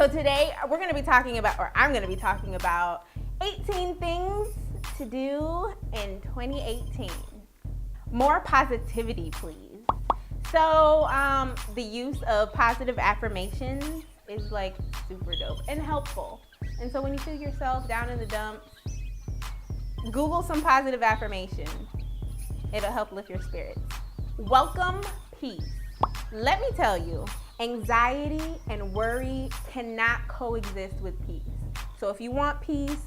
So today we're going to be talking about, or I'm going to be talking about 18 things to do in 2018. More positivity, please. So the use of positive affirmations is like super dope and helpful. And so when you feel yourself down in the dumps, Google some positive affirmations. It'll help lift your spirits. Welcome peace. Let me tell you, anxiety and worry cannot coexist with peace. So if you want peace,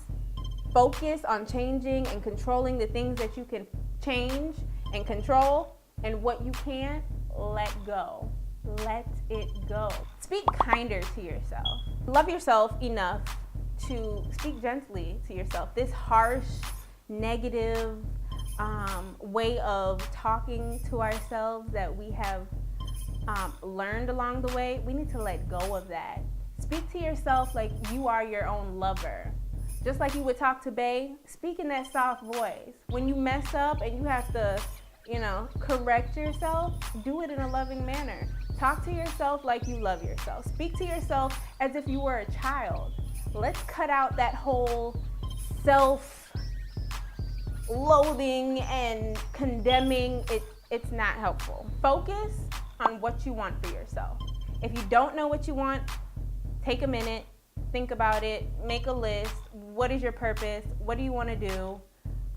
focus on changing and controlling the things that you can change and control, and what you can't, let go. Let it go. Speak kinder to yourself. Love yourself enough to speak gently to yourself. This harsh, negative way of talking to ourselves that we have learned along the way, we need to let go of that. Speak to yourself like you are your own lover. Just like you would talk to Bae, speak in that soft voice. When you mess up and you have to, correct yourself, do it in a loving manner. Talk to yourself like you love yourself. Speak to yourself as if you were a child. Let's cut out that whole self-loathing and condemning. It's not helpful. Focus on what you want for yourself. If you don't know what you want, take a minute, think about it, make a list. What is your purpose? What do you want to do?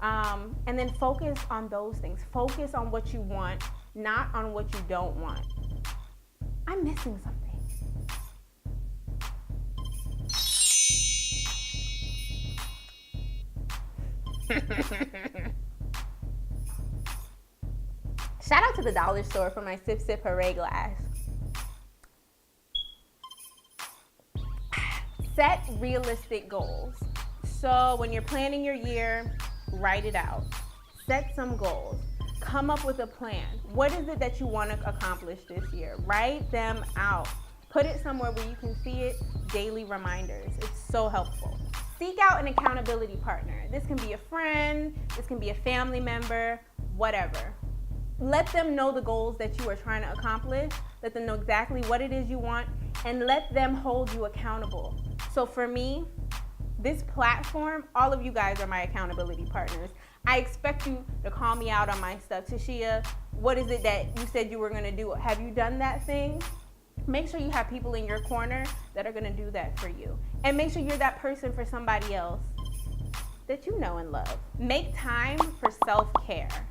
And then focus on those things. Focus on what you want, not on what you don't want. I'm missing something. Shout out to the dollar store for my Sip Sip Hooray glass. Set realistic goals. So when you're planning your year, write it out. Set some goals. Come up with a plan. What is it that you want to accomplish this year? Write them out. Put it somewhere where you can see it. Daily reminders. It's so helpful. Seek out an accountability partner. This can be a friend, this can be a family member, whatever. Let them know the goals that you are trying to accomplish. Let them know exactly what it is you want, and let them hold you accountable. So for me, this platform, all of you guys are my accountability partners. I expect you to call me out on my stuff. TAESHiA, what is it that you said you were gonna do? Have you done that thing? Make sure you have people in your corner that are gonna do that for you. And make sure you're that person for somebody else that you know and love. Make time for self-care.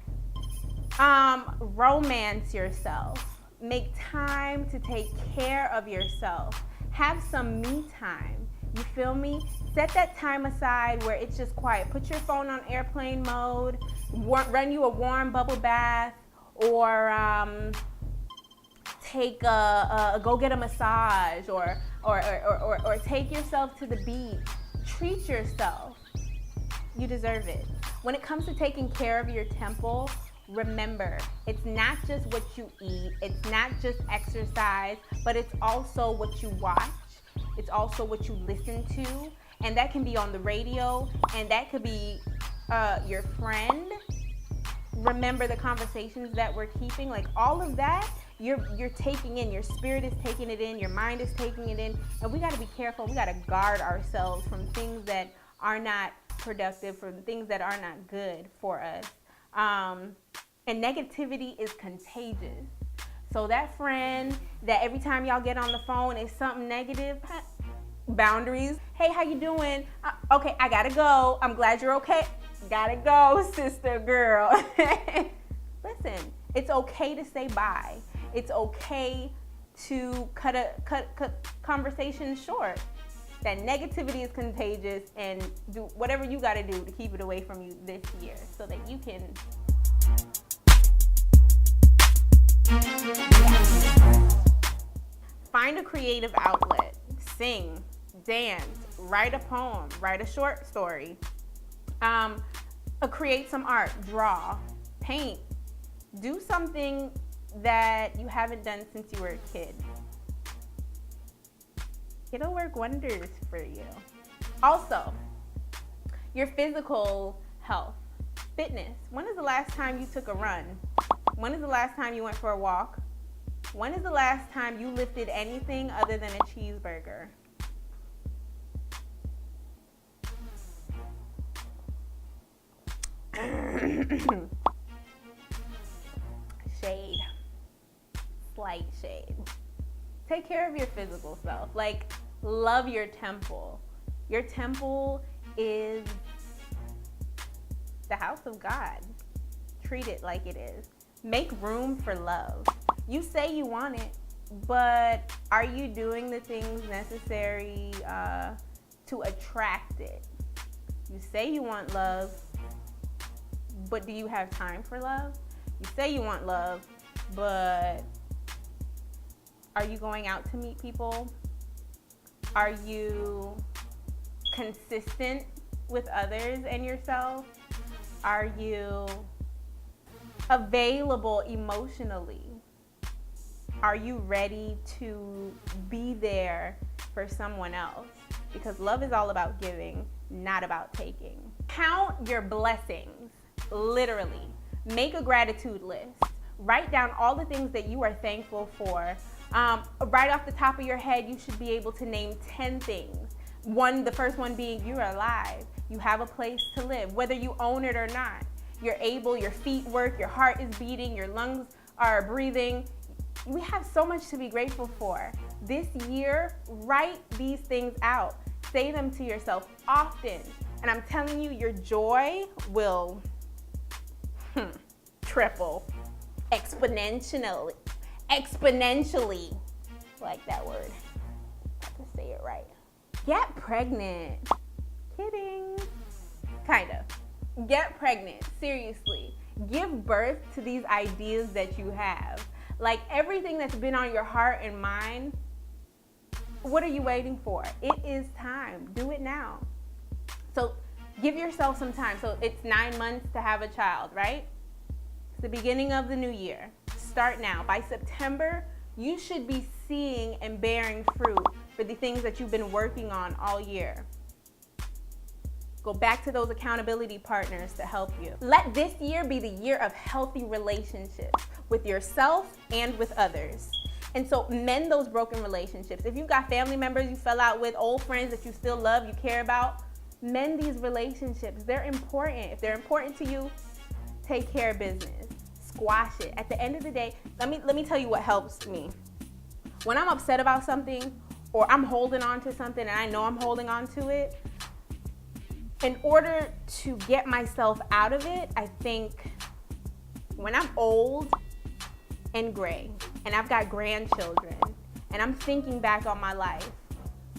Romance yourself. Make time to take care of yourself. Have some me time. You feel me? Set that time aside where it's just quiet. Put your phone on airplane mode. Run you a warm bubble bath, or go get a massage, or take yourself to the beach. Treat yourself. You deserve it. When it comes to taking care of your temple, remember, it's not just what you eat, it's not just exercise, but it's also what you watch. It's also what you listen to, and that can be on the radio, and that could be your friend. Remember the conversations that we're keeping, like all of that, you're taking in, your spirit is taking it in, your mind is taking it in, and we gotta be careful. We gotta guard ourselves from things that are not productive, from things that are not good for us. And negativity is contagious. So that friend that every time y'all get on the phone is something negative, boundaries. Hey, how you doing? Okay, I gotta go. I'm glad you're okay. Gotta go, sister girl. Listen, it's okay to say bye. It's okay to cut conversations short. That negativity is contagious, and do whatever you gotta do to keep it away from you this year so that you can find a creative outlet. Sing, dance, write a poem, write a short story, create some art, draw, paint, do something that you haven't done since you were a kid. It'll work wonders for you. Also, your physical health, fitness. When is the last time you took a run? When is the last time you went for a walk? When is the last time you lifted anything other than a cheeseburger? Shade. Slight shade. Take care of your physical self. Like, love your temple. Your temple is the house of God. Treat it like it is. Make room for love. You say you want it, but are you doing the things necessary to attract it? You say you want love, but do you have time for love? You say you want love, but are you going out to meet people? Are you consistent with others and yourself? Are you available emotionally? Are you ready to be there for someone else? Because love is all about giving, not about taking. Count your blessings, literally. Make a gratitude list. Write down all the things that you are thankful for. Right off the top of your head, you should be able to name 10 things. The first one being you're alive. You have a place to live, whether you own it or not. You're able, your feet work, your heart is beating, your lungs are breathing. We have so much to be grateful for. This year, write these things out. Say them to yourself often. And I'm telling you, your joy will triple exponentially. Exponentially. Like that word. I have to say it right. Get pregnant. Kidding. Kind of. Get pregnant. Seriously. Give birth to these ideas that you have. Like everything that's been on your heart and mind, what are you waiting for? It is time. Do it now. So give yourself some time. So it's 9 months to have a child, right? It's the beginning of the new year. Start now. By September, you should be seeing and bearing fruit for the things that you've been working on all year. Go back to those accountability partners to help you. Let this year be the year of healthy relationships with yourself and with others. And so mend those broken relationships. If you've got family members you fell out with, old friends that you still love, you care about, mend these relationships. They're important. If they're important to you, take care of business. Squash it. At the end of the day, let me tell you what helps me. When I'm upset about something or I'm holding on to something and I know I'm holding on to it, in order to get myself out of it, I think when I'm old and gray and I've got grandchildren and I'm thinking back on my life,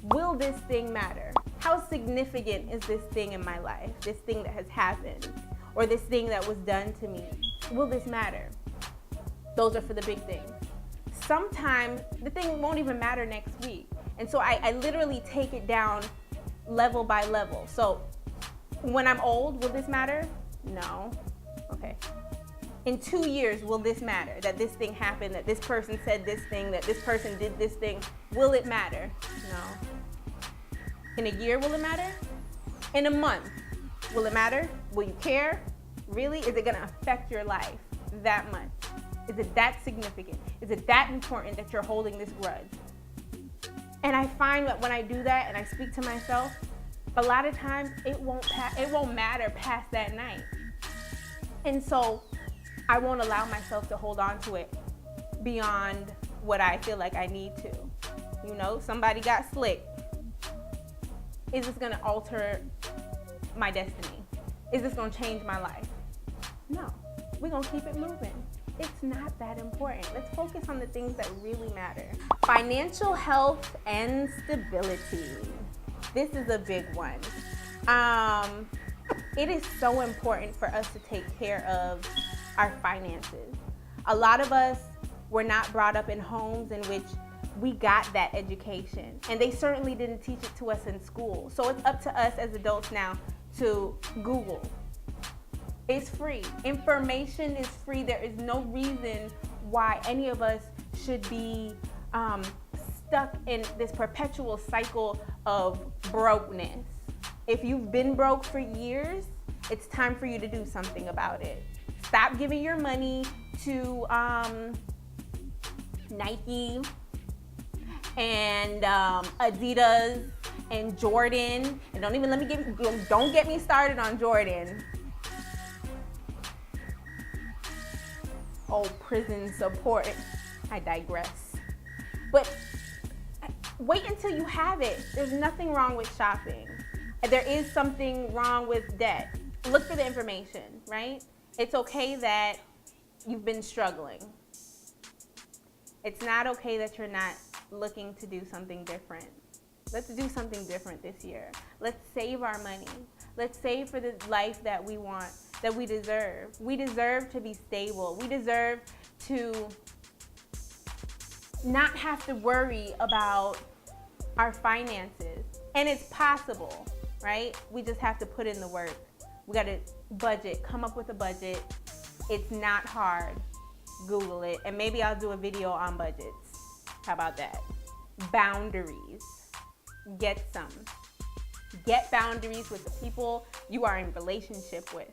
will this thing matter? How significant is this thing in my life? This thing that has happened or this thing that was done to me? Will this matter? Those are for the big things. Sometimes the thing won't even matter next week. And so I literally take it down level by level. So when I'm old, will this matter? No. Okay. In 2 years, will this matter? That this thing happened, that this person said this thing, that this person did this thing. Will it matter? No. In a year, will it matter? In a month, will it matter? Will you care? Really? Is it gonna affect your life that much? Is it that significant? Is it that important that you're holding this grudge? And I find that when I do that and I speak to myself, a lot of times it won't matter past that night. And so I won't allow myself to hold on to it beyond what I feel like I need to. You know, somebody got slick. Is this gonna alter my destiny? Is this gonna change my life? No, we're gonna keep it moving. It's not that important. Let's focus on the things that really matter. Financial health and stability. This is a big one. It is so important for us to take care of our finances. A lot of us were not brought up in homes in which we got that education, and they certainly didn't teach it to us in school. So it's up to us as adults now to Google. It's free. Information is free. There is no reason why any of us should be stuck in this perpetual cycle of brokenness. If you've been broke for years, it's time for you to do something about it. Stop giving your money to Nike and Adidas and Jordan. And don't get me started on Jordan. whole prison support. I digress. But wait until you have it. There's nothing wrong with shopping. There is something wrong with debt. Look for the information, right? It's okay that you've been struggling. It's not okay that you're not looking to do something different. Let's do something different this year. Let's save our money. Let's save for the life that we want, that we deserve. We deserve to be stable. We deserve to not have to worry about our finances. And it's possible, right? We just have to put in the work. We got to budget, come up with a budget. It's not hard. Google it. And maybe I'll do a video on budgets. How about that? Boundaries. Get some. Get boundaries with the people you are in relationship with.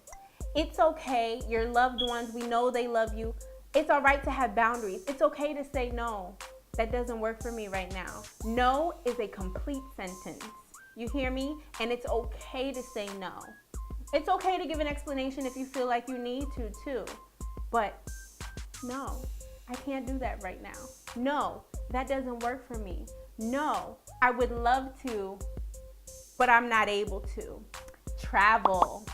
It's okay. Your loved ones, we know they love you. It's all right to have boundaries. It's okay to say no. That doesn't work for me right now. No is a complete sentence. You hear me? And it's okay to say no. It's okay to give an explanation if you feel like you need to too. But no, I can't do that right now. No, that doesn't work for me. No, I would love to, but I'm not able to. Travel.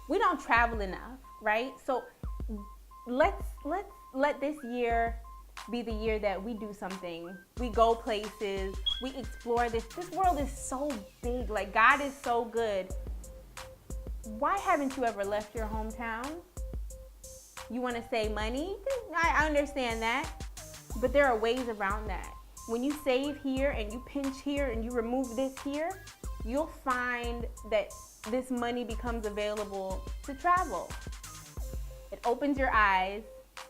We don't travel enough, right? So let's let this year be the year that we do something. We go places, we explore this. This world is so big, like God is so good. Why haven't you ever left your hometown? You want to save money? I understand that, but there are ways around that. When you save here and you pinch here and you remove this here, you'll find that this money becomes available to travel. It opens your eyes,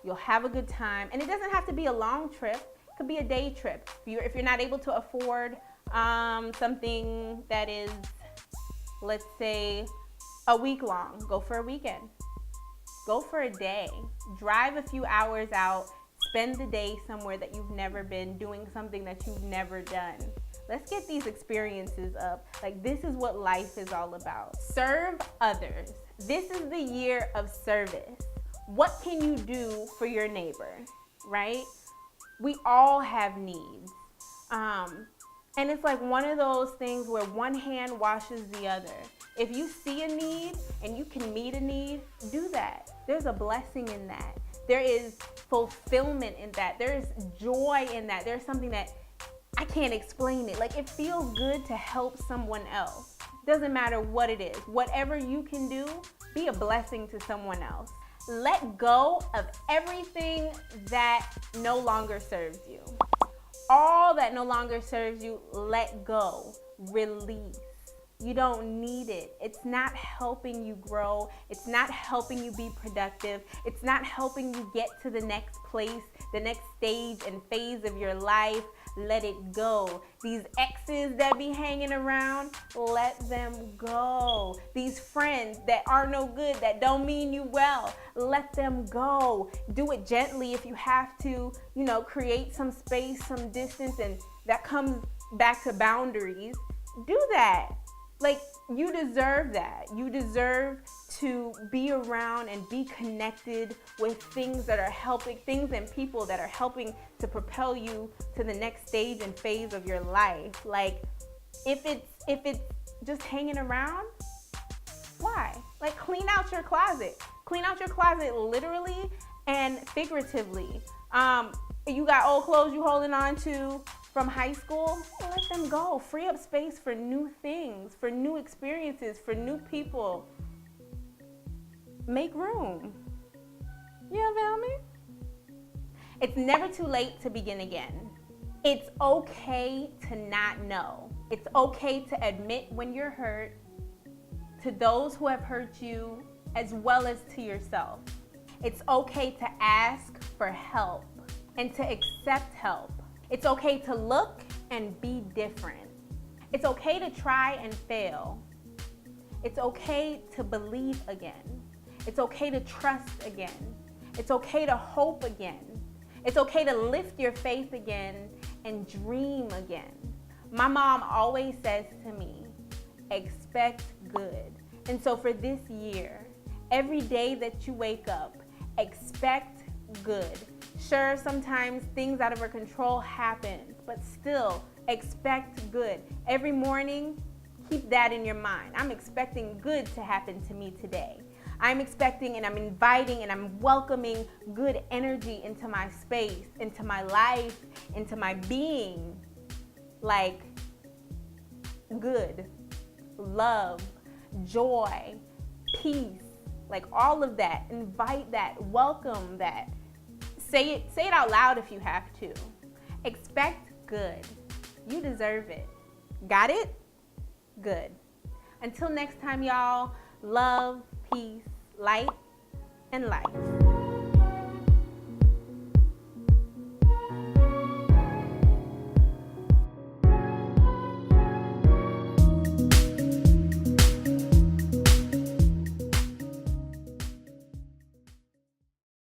you'll have a good time, and it doesn't have to be a long trip. It could be a day trip. If you're not able to afford something that is, let's say, a week long, go for a weekend. Go for a day. Drive a few hours out. Spend the day somewhere that you've never been, doing something that you've never done. Let's get these experiences up. Like, this is what life is all about. Serve others. This is the year of service. What can you do for your neighbor, right? We all have needs. And it's like one of those things where one hand washes the other. If you see a need and you can meet a need, do that. There's a blessing in that. There is fulfillment in that. There's joy in that. There's something that I can't explain it. Like, it feels good to help someone else. Doesn't matter what it is. Whatever you can do, be a blessing to someone else. Let go of everything that no longer serves you. All that no longer serves you, let go. Release. You don't need it. It's not helping you grow. It's not helping you be productive. It's not helping you get to the next place, the next stage and phase of your life. Let it go. These exes that be hanging around, let them go. These friends that are no good, that don't mean you well, let them go. Do it gently if you have to, create some space, some distance, and that comes back to boundaries. Do that. Like, you deserve that. You deserve to be around and be connected with things that are helping, things and people that are helping to propel you to the next stage and phase of your life. Like, if it's just hanging around, why? Like, clean out your closet. Clean out your closet literally and figuratively. You got old clothes you holding on to from high school, let them go. Free up space for new things, for new experiences, for new people. Make room. You feel me? It's never too late to begin again. It's okay to not know. It's okay to admit when you're hurt to those who have hurt you as well as to yourself. It's okay to ask for help and to accept help. It's okay to look and be different. It's okay to try and fail. It's okay to believe again. It's okay to trust again. It's okay to hope again. It's okay to lift your faith again and dream again. My mom always says to me, expect good. And so for this year, every day that you wake up, expect good. Sure, sometimes things out of our control happen, but still expect good. Every morning, keep that in your mind. I'm expecting good to happen to me today. I'm expecting and I'm inviting and I'm welcoming good energy into my space, into my life, into my being. Like good, love, joy, peace, like all of that. Invite that, welcome that. Say it out loud if you have to. Expect good. You deserve it. Got it? Good. Until next time, y'all, love, peace, light, and life.